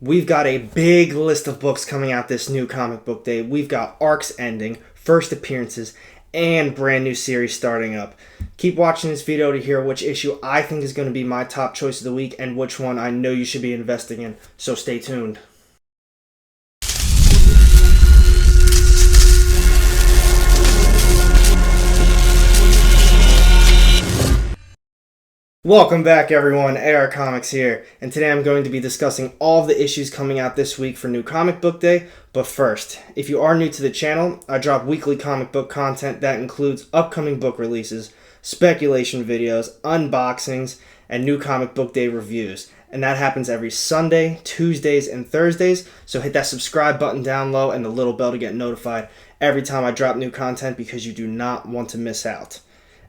We've got a big list of books coming out this new comic book day. We've got arcs ending, first appearances, and brand new series starting up. Keep watching this video to hear which issue I think is going to be my top choice of the week and which one I know you should be investing in, so stay tuned. Welcome back everyone, AR Comics here, and today I'm going to be discussing all of the issues coming out this week for New Comic Book Day. But first, if you are new to the channel, I drop weekly comic book content that includes upcoming book releases, speculation videos, unboxings, and New Comic Book Day reviews. And that happens every Sunday, Tuesdays, and Thursdays, so hit that subscribe button down low and the little bell to get notified every time I drop new content because you do not want to miss out.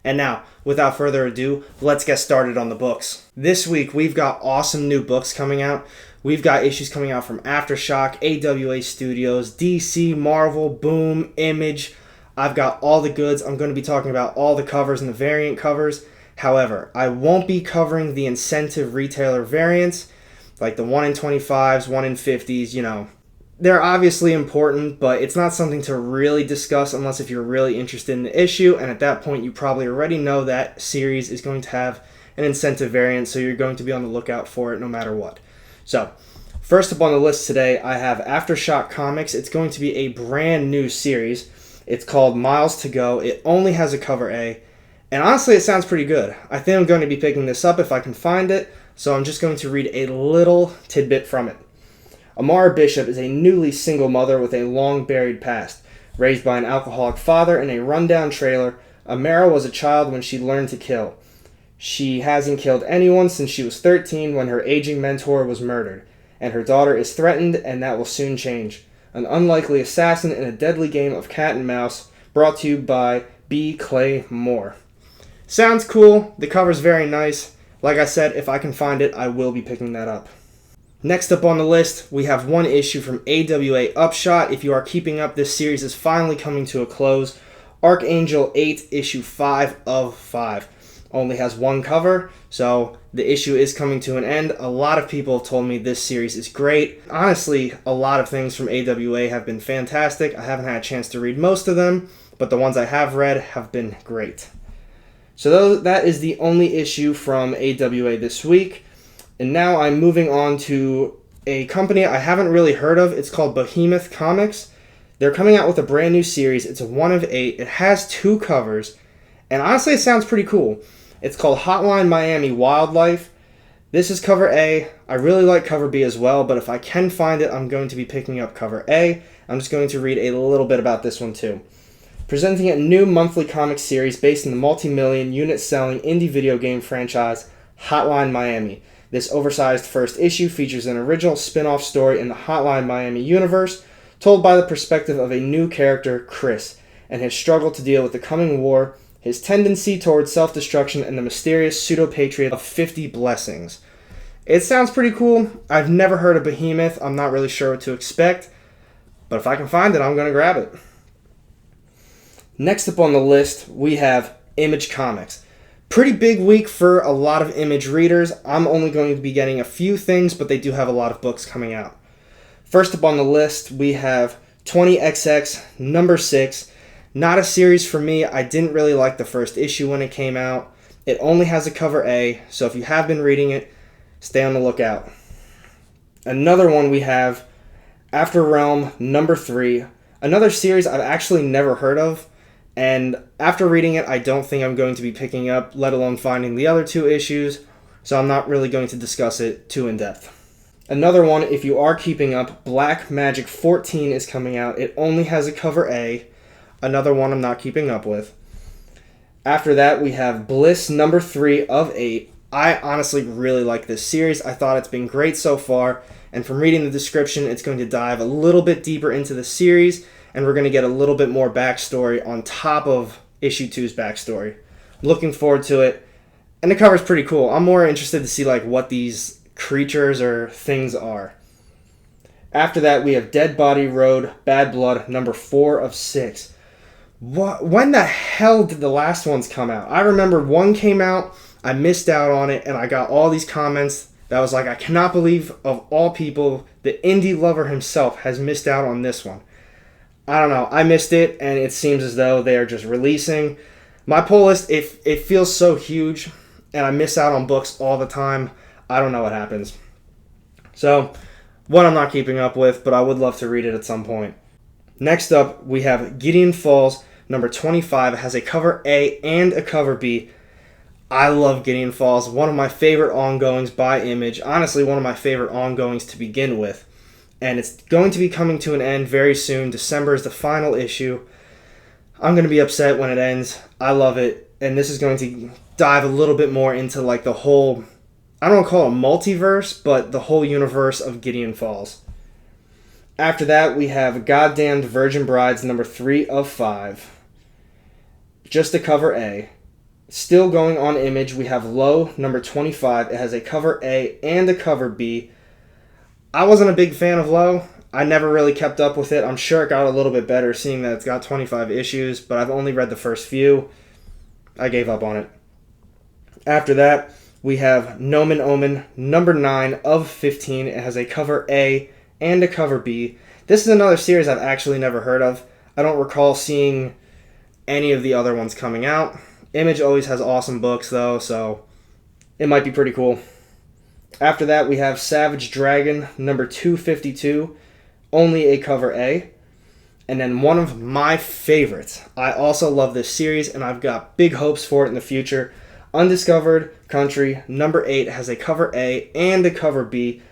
And now, without further ado, let's get started on the books. This week, we've got awesome new books coming out. We've got issues coming out from Aftershock, AWA Studios, DC, Marvel, Boom, Image. I've got all the goods. I'm going to be talking about all the covers and the variant covers. However, I won't be covering the incentive retailer variants, like the 1 in 25s, 1 in 50s, you know. They're obviously important, but it's not something to really discuss unless if you're really interested in the issue, and at that point you probably already know that series is going to have an incentive variant, so you're going to be on the lookout for it no matter what. So, first up on the list today, I have Aftershock Comics. It's going to be a brand new series. It's called Miles to Go. It only has a cover A, and honestly it sounds pretty good. I think I'm going to be picking this up if I can find it, so I'm just going to read a little tidbit from it. Amara Bishop is a newly single mother with a long-buried past. Raised by an alcoholic father in a rundown trailer, Amara was a child when she learned to kill. She hasn't killed anyone since she was 13 when her aging mentor was murdered, and her daughter is threatened, and that will soon change. An unlikely assassin in a deadly game of cat and mouse, brought to you by B. Clay Moore. Sounds cool. The cover's very nice. Like I said, if I can find it, I will be picking that up. Next up on the list, we have one issue from AWA Upshot. If you are keeping up, this series is finally coming to a close. Archangel 8, issue 5 of 5. Only has one cover, so the issue is coming to an end. A lot of people have told me this series is great. Honestly, a lot of things from AWA have been fantastic. I haven't had a chance to read most of them, but the ones I have read have been great. So that is the only issue from AWA this week. And now I'm moving on to a company I haven't really heard of. It's called Behemoth Comics. They're coming out with a brand new series. It's a 1 of 8. It has 2 covers. And honestly, it sounds pretty cool. It's called Hotline Miami Wildlife. This is cover A. I really like cover B as well, but if I can find it, I'm going to be picking up cover A. I'm just going to read a little bit about this one too. Presenting a new monthly comic series based in the multi-million unit selling indie video game franchise, Hotline Miami. This oversized first issue features an original spin-off story in the Hotline Miami universe, told by the perspective of a new character, Chris, and his struggle to deal with the coming war, his tendency towards self-destruction, and the mysterious pseudo-patriot of 50 blessings. It sounds pretty cool. I've never heard of Behemoth. I'm not really sure what to expect, but if I can find it, I'm going to grab it. Next up on the list, we have Image Comics. Pretty big week for a lot of Image readers. I'm only going to be getting a few things, but they do have a lot of books coming out. First up on the list, we have 20XX number 6. Not a series for me. I didn't really like the first issue when it came out. It only has a cover A, so if you have been reading it, stay on the lookout. Another one we have, After Realm number 3. Another series I've actually never heard of. And after reading it, I don't think I'm going to be picking up, let alone finding the other 2 issues, so I'm not really going to discuss it too in depth. Another one, if you are keeping up, Black Magic 14 is coming out. It only has a cover A. Another one I'm not keeping up with. After that, we have Bliss number 3 of 8. I honestly really like this series. I thought it's been great so far, and from reading the description, it's going to dive a little bit deeper into the series, and we're going to get a little bit more backstory on top of issue 2's backstory. Looking forward to it. And the cover's pretty cool. I'm more interested to see like what these creatures or things are. After that, we have Dead Body Road, Bad Blood, number 4 of 6. When the hell did the last ones come out? I remember one came out, I missed out on it, and I got all these comments that was like, I cannot believe, of all people, the indie lover himself has missed out on this one. I don't know. I missed it, and it seems as though they are just releasing. My pull list, it feels so huge, and I miss out on books all the time. I don't know what happens. So, one I'm not keeping up with, but I would love to read it at some point. Next up, we have Gideon Falls, number 25. It has a cover A and a cover B. I love Gideon Falls. One of my favorite ongoings by Image. Honestly, one of my favorite ongoings to begin with. And it's going to be coming to an end very soon. December is the final issue. I'm going to be upset when it ends. I love it. And this is going to dive a little bit more into like the whole, I don't want to call it a multiverse, but the whole universe of Gideon Falls. After that, we have Goddamned Virgin Brides, number 3 of 5. Just a cover A. Still going on Image, we have Low, number 25. It has a cover A and a cover B. I wasn't a big fan of Low. I never really kept up with it. I'm sure it got a little bit better, seeing that it's got 25 issues, but I've only read the first few. I gave up on it. After that, we have Nomen Omen, number 9 of 15. It has a cover A and a cover B. This is another series I've actually never heard of. I don't recall seeing any of the other ones coming out. Image always has awesome books, though, so it might be pretty cool. After that, we have Savage Dragon, number 252, only a cover A. And then one of my favorites. I also love this series, and I've got big hopes for it in the future. Undiscovered Country, number 8, has a cover A and a cover B.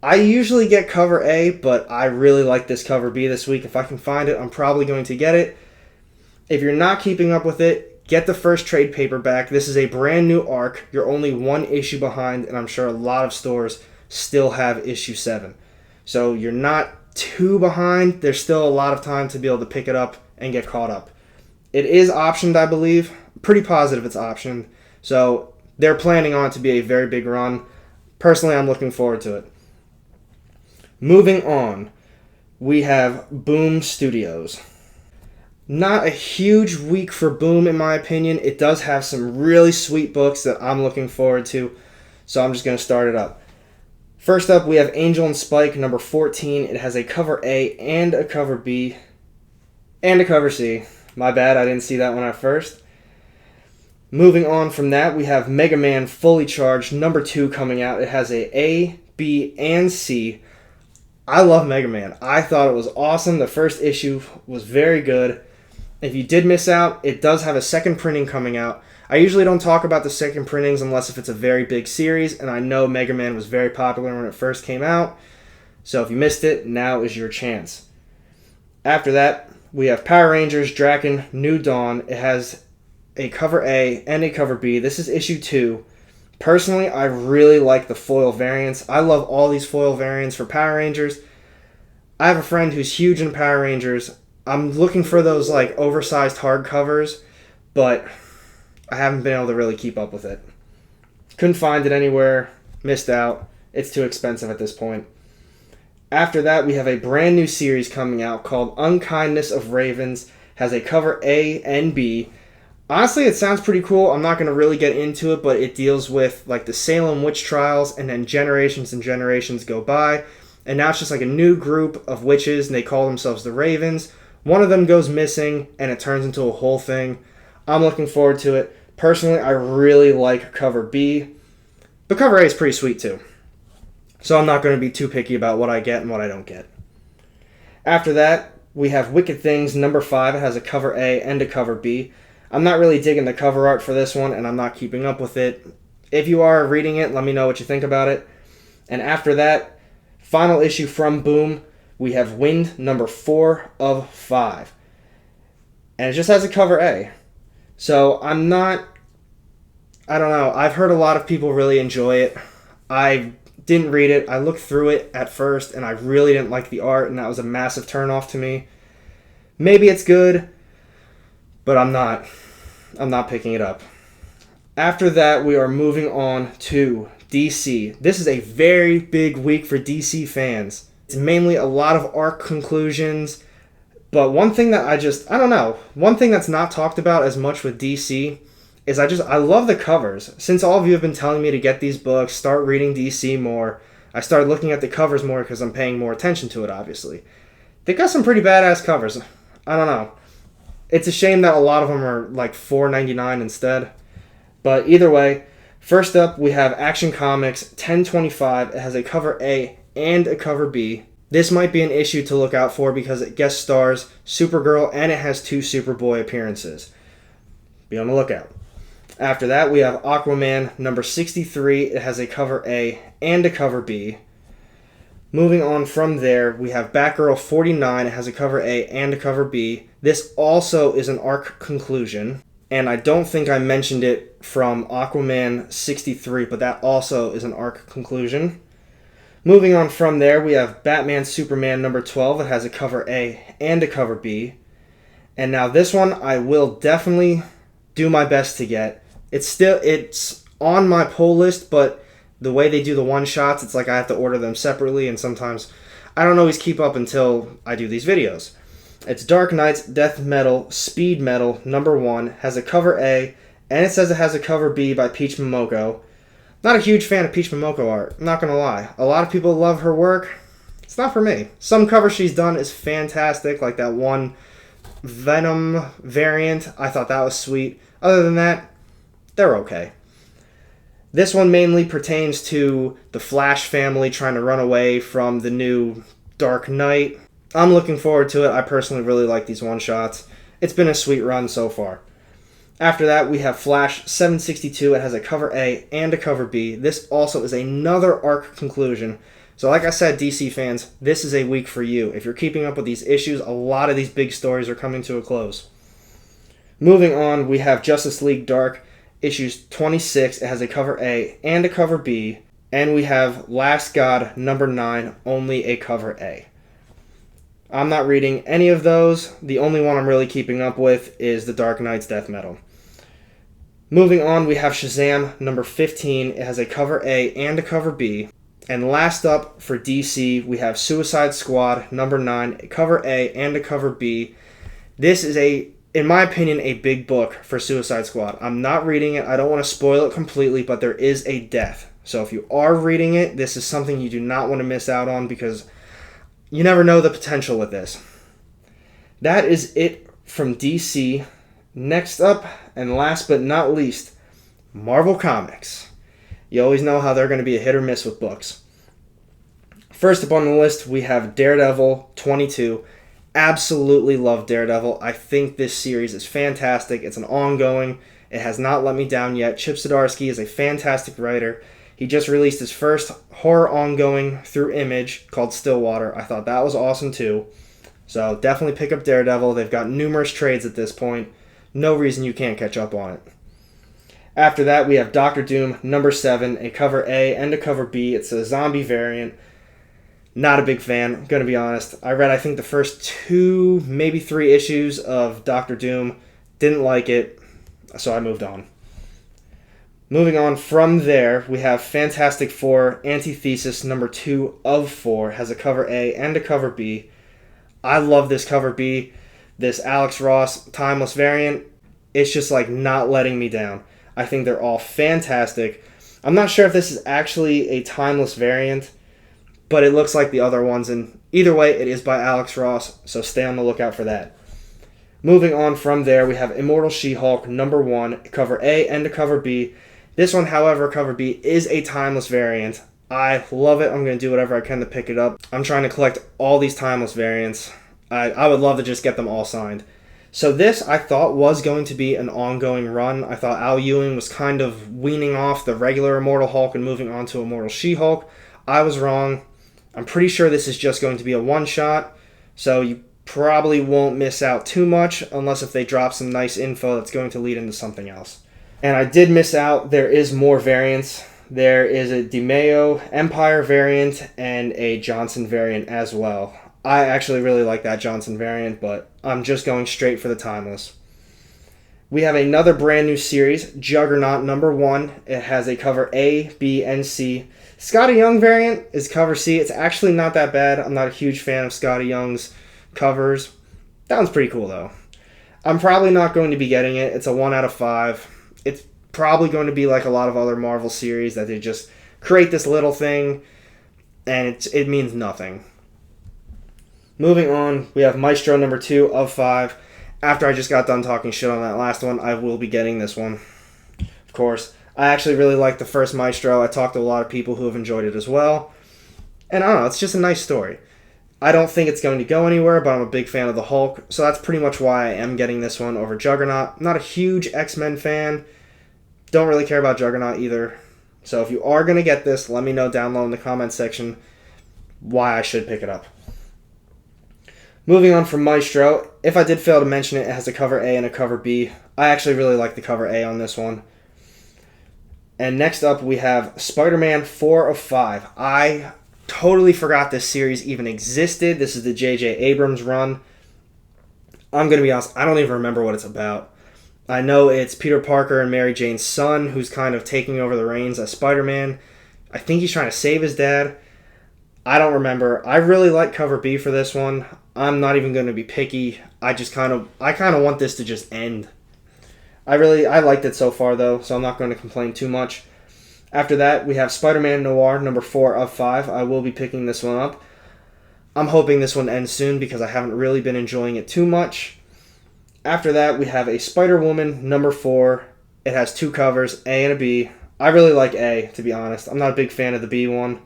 I usually get cover A, but I really like this cover B this week. If I can find it, I'm probably going to get it. If you're not keeping up with it, get the first trade paperback. This is a brand new arc. You're only one issue behind, and I'm sure a lot of stores still have issue 7. So you're not too behind. There's still a lot of time to be able to pick it up and get caught up. It is optioned, I believe. Pretty positive it's optioned. So they're planning on it to be a very big run. Personally, I'm looking forward to it. Moving on, we have Boom Studios. Not a huge week for Boom, in my opinion. It does have some really sweet books that I'm looking forward to, so I'm just going to start it up. First up, we have Angel and Spike, number 14. It has a cover A and a cover B and a cover C. My bad, I didn't see that one at first. Moving on from that, we have Mega Man Fully Charged, number 2 coming out. It has a, B, and C. I love Mega Man. I thought it was awesome. The first issue was very good. If you did miss out, it does have a second printing coming out. I usually don't talk about the second printings unless if it's a very big series, and I know Mega Man was very popular when it first came out. So if you missed it, now is your chance. After that, we have Power Rangers Draken New Dawn. It has a cover A and a cover B. This is issue 2. Personally, I really like the foil variants. I love all these foil variants for Power Rangers. I have a friend who's huge in Power Rangers. I'm looking for those like oversized hardcovers, but I haven't been able to really keep up with it. Couldn't find it anywhere. Missed out. It's too expensive at this point. After that, we have a brand new series coming out called Unkindness of Ravens. Has a cover A and B. Honestly, it sounds pretty cool. I'm not going to really get into it, but it deals with like the Salem witch trials, and then generations and generations go by, and now it's just like a new group of witches, and they call themselves the Ravens. One of them goes missing, and it turns into a whole thing. I'm looking forward to it. Personally, I really like cover B, but cover A is pretty sweet too. So I'm not going to be too picky about what I get and what I don't get. After that, we have Wicked Things, number 5. It has a cover A and a cover B. I'm not really digging the cover art for this one, and I'm not keeping up with it. If you are reading it, let me know what you think about it. And after that, final issue from Boom, we have Wind, number 4 of 5. And it just has a cover A. So I don't know. I've heard a lot of people really enjoy it. I didn't read it. I looked through it at first, and I really didn't like the art, and that was a massive turnoff to me. Maybe it's good, but I'm not picking it up. After that, we are moving on to DC. This is a very big week for DC fans. It's mainly a lot of arc conclusions, but one thing that one thing that's not talked about as much with DC is I love the covers. Since all of you have been telling me to get these books, start reading DC more, I started looking at the covers more because I'm paying more attention to it, obviously. They got some pretty badass covers. I don't know. It's a shame that a lot of them are like $4.99 instead. But either way, first up we have Action Comics 1025. It has a cover A and a cover B. This might be an issue to look out for because it guest stars Supergirl and it has 2 Superboy appearances. Be on the lookout. After that, we have Aquaman number 63. It has a cover A and a cover B. Moving on from there, we have Batgirl 49. It has a cover A and a cover B. This also is an arc conclusion. And I don't think I mentioned it from Aquaman 63, but that also is an arc conclusion. Moving on from there, we have Batman Superman number 12. It has a cover A and a cover B. And now this one I will definitely do my best to get. It's on my pull list, but the way they do the one-shots, it's like I have to order them separately, and sometimes I don't always keep up until I do these videos. It's Dark Knight's Death Metal Speed Metal number 1, has a cover A, and it says it has a cover B by Peach Momoko. Not a huge fan of Peach Momoko art, I'm not going to lie. A lot of people love her work. It's not for me. Some cover she's done is fantastic, like that one Venom variant. I thought that was sweet. Other than that, they're okay. This one mainly pertains to the Flash family trying to run away from the new Dark Knight. I'm looking forward to it. I personally really like these one-shots. It's been a sweet run so far. After that, we have Flash 762. It has a cover A and a cover B. This also is another arc conclusion. So like I said, DC fans, this is a week for you. If you're keeping up with these issues, a lot of these big stories are coming to a close. Moving on, we have Justice League Dark, issues 26. It has a cover A and a cover B. And we have Last God number 9, only a cover A. I'm not reading any of those. The only one I'm really keeping up with is the Dark Knight's Death Metal. Moving on, we have Shazam number 15. It has a cover A and a cover B. And last up for DC, we have Suicide Squad number 9, a cover A and a cover B. This is in my opinion, a big book for Suicide Squad. I'm not reading it. I don't want to spoil it completely, but there is a death. So if you are reading it, this is something you do not want to miss out on because you never know the potential with this. That is it from DC. Next up, and last but not least, Marvel Comics. You always know how they're going to be a hit or miss with books. First up on the list, we have Daredevil 22. Absolutely love Daredevil. I think this series is fantastic. It's an ongoing. It has not let me down yet. Chip Zdarsky is a fantastic writer. He just released his first horror ongoing through Image called Stillwater. I thought that was awesome too. So definitely pick up Daredevil. They've got numerous trades at this point. No reason you can't catch up on it. After that, we have Doctor Doom number 7, a cover A and a cover B. It's a zombie variant. Not a big fan, I'm going to be honest. I read, I think, the first 2, maybe 3 issues of Doctor Doom. Didn't like it, so I moved on. Moving on from there, we have Fantastic Four Antithesis number 2 of 4. Has a cover A and a cover B. I love this cover B. This Alex Ross Timeless variant. It's just like not letting me down. I think they're all fantastic. I'm not sure if this is actually a Timeless variant, but it looks like the other ones, and either way, it is by Alex Ross, so stay on the lookout for that. Moving on from there, we have Immortal She-Hulk number 1, cover A and a cover B. This one, however, cover B, is a Timeless variant. I love it. I'm going to do whatever I can to pick it up. I'm trying to collect all these Timeless variants. I would love to just get them all signed. So this, I thought, was going to be an ongoing run. I thought Al Ewing was kind of weaning off the regular Immortal Hulk and moving on to Immortal She-Hulk. I was wrong. I'm pretty sure this is just going to be a one-shot, so you probably won't miss out too much unless if they drop some nice info that's going to lead into something else. And I did miss out. There is more variants. There is a DiMeo Empire variant and a Johnson variant as well. I actually really like that Johnson variant, but I'm just going straight for the Timeless. We have another brand new series, Juggernaut number 1. It has a cover A, B, and C. Scotty Young variant is cover C. It's actually not that bad. I'm not a huge fan of Scotty Young's covers. That one's pretty cool, though. I'm probably not going to be getting it. It's a 1 out of 5. It's probably going to be like a lot of other Marvel series that they just create this little thing and it means nothing. Moving on, we have Maestro number 2 of 5. After I just got done talking shit on that last one, I will be getting this one. Of course, I actually really like the first Maestro. I talked to a lot of people who have enjoyed it as well. And I don't know, it's just a nice story. I don't think it's going to go anywhere, but I'm a big fan of the Hulk, so that's pretty much why I am getting this one over Juggernaut. I'm not a huge X-Men fan. Don't really care about Juggernaut either. So if you are going to get this, let me know down low in the comments section why I should pick it up. Moving on from Maestro, if I did fail to mention it, it has a cover A and a cover B. I actually really like the cover A on this one. And next up, we have Spider-Man 4 of 5. I totally forgot this series even existed. This is the J.J. Abrams run. I'm going to be honest, I don't even remember what it's about. I know it's Peter Parker and Mary Jane's son who's kind of taking over the reins as Spider-Man. I think he's trying to save his dad. I don't remember. I really like cover B for this one. I'm not even going to be picky. I kind of want this to just end. I liked it so far though, so I'm not going to complain too much. After that, we have Spider-Man Noir number 4 of 5. I will be picking this one up. I'm hoping this one ends soon because I haven't really been enjoying it too much. After that, we have a Spider-Woman number 4. It has 2 covers, A and a B. I really like A, to be honest. I'm not a big fan of the B one.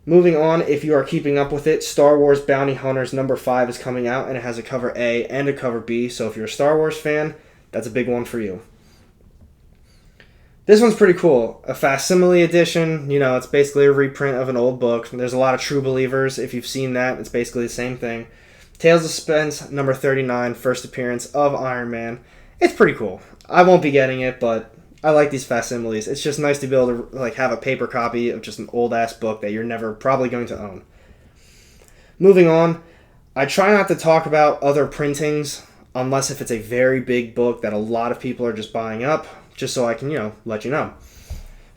Moving on, if you are keeping up with it, Star Wars Bounty Hunters number 5 is coming out, and it has a cover A and a cover B. So if you're a Star Wars fan, that's a big one for you. This one's pretty cool. A facsimile edition. You know, it's basically a reprint of an old book. There's a lot of True Believers. If you've seen that, it's basically the same thing. Tales of Suspense, number 39, first appearance of Iron Man. It's pretty cool. I won't be getting it, but I like these facsimiles. It's just nice to be able to have a paper copy of just an old-ass book that you're never probably going to own. Moving on, I try not to talk about other printings unless if it's a very big book that a lot of people are just buying up, just so I can, let you know.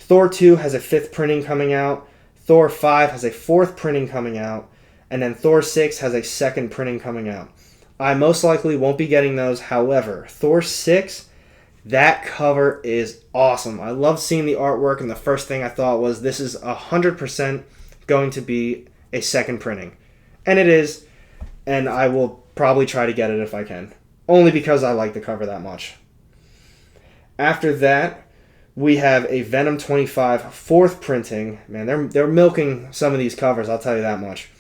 Thor 2 has a 5th printing coming out. Thor 5 has a 4th printing coming out. And then Thor 6 has a 2nd printing coming out. I most likely won't be getting those. However, Thor 6, that cover is awesome. I love seeing the artwork, and the first thing I thought was this is 100% going to be a 2nd printing. And it is, and I will probably try to get it if I can. Only because I like the cover that much. After that, we have a Venom 25 4th printing. Man, they're milking some of these covers, I'll tell you that much.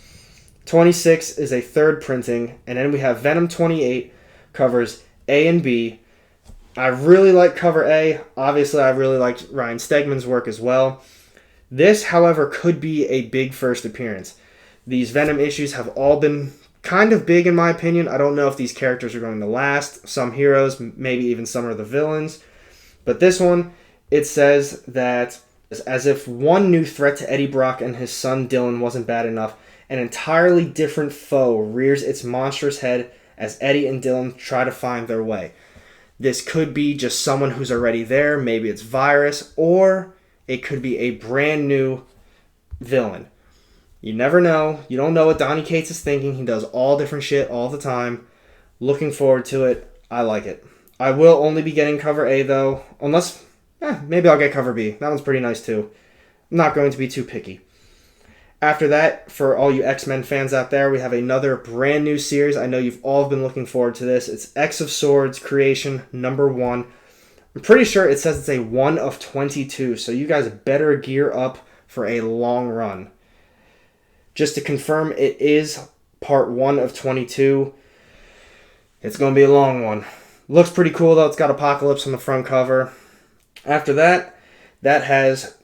26 is a 3rd printing, and then we have Venom 28 covers A and B. I really like cover A. Obviously, I really like Ryan Stegman's work as well. This, however, could be a big first appearance. These Venom issues have all been kind of big in my opinion. I don't know if these characters are going to last. Some heroes, maybe even some are the villains. But this one, it says that as if one new threat to Eddie Brock and his son Dylan wasn't bad enough, an entirely different foe rears its monstrous head as Eddie and Dylan try to find their way. This could be just someone who's already there, maybe it's Virus, or it could be a brand new villain. You never know. You don't know what Donny Cates is thinking. He does all different shit all the time. Looking forward to it. I like it. I will only be getting cover A though, unless, maybe I'll get cover B. That one's pretty nice too. I'm not going to be too picky. After that, for all you X-Men fans out there, we have another brand new series. I know you've all been looking forward to this. It's X of Swords Creation number 1. I'm pretty sure it says it's a 1 of 22, so you guys better gear up for a long run. Just to confirm, it is part 1 of 22. It's going to be a long one. Looks pretty cool, though. It's got Apocalypse on the front cover. After that, that has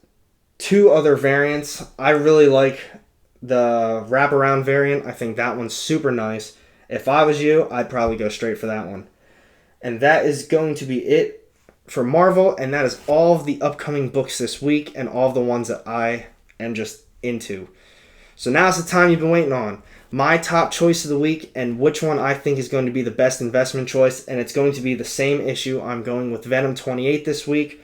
2 other variants. I really like the wraparound variant. I think that one's super nice. If I was you, I'd probably go straight for that one. And that is going to be it for Marvel, and that is all of the upcoming books this week and all of the ones that I am just into. So now's the time you've been waiting on. My top choice of the week and which one I think is going to be the best investment choice, and it's going to be the same issue. I'm going with Venom 28 this week.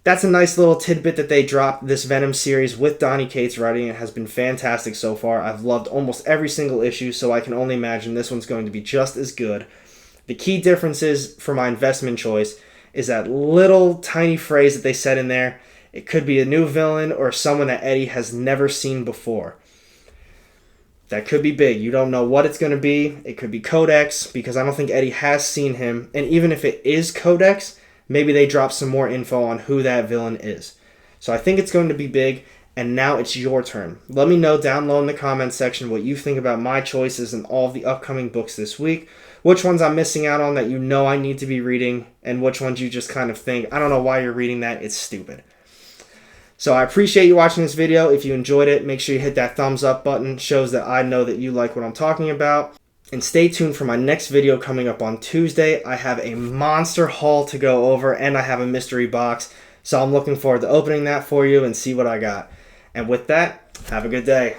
That's a nice little tidbit that they dropped. This Venom series with Donny Cates writing it has been fantastic so far. I've loved almost every single issue, so I can only imagine this one's going to be just as good. The key differences for my investment choice is that little tiny phrase that they said in there. It could be a new villain or someone that Eddie has never seen before. That could be big. You don't know what it's going to be. It could be Codex, because I don't think Eddie has seen him. And even if it is Codex, maybe they drop some more info on who that villain is. So I think it's going to be big. And now it's your turn. Let me know down below in the comments section what you think about my choices and all of the upcoming books this week. Which ones I'm missing out on that you know I need to be reading, and which ones you just kind of think, I don't know why you're reading that, it's stupid. So I appreciate you watching this video. If you enjoyed it, make sure you hit that thumbs up button. Shows that I know that you like what I'm talking about. And stay tuned for my next video coming up on Tuesday. I have a monster haul to go over, and I have a mystery box. So I'm looking forward to opening that for you and see what I got. And with that, have a good day.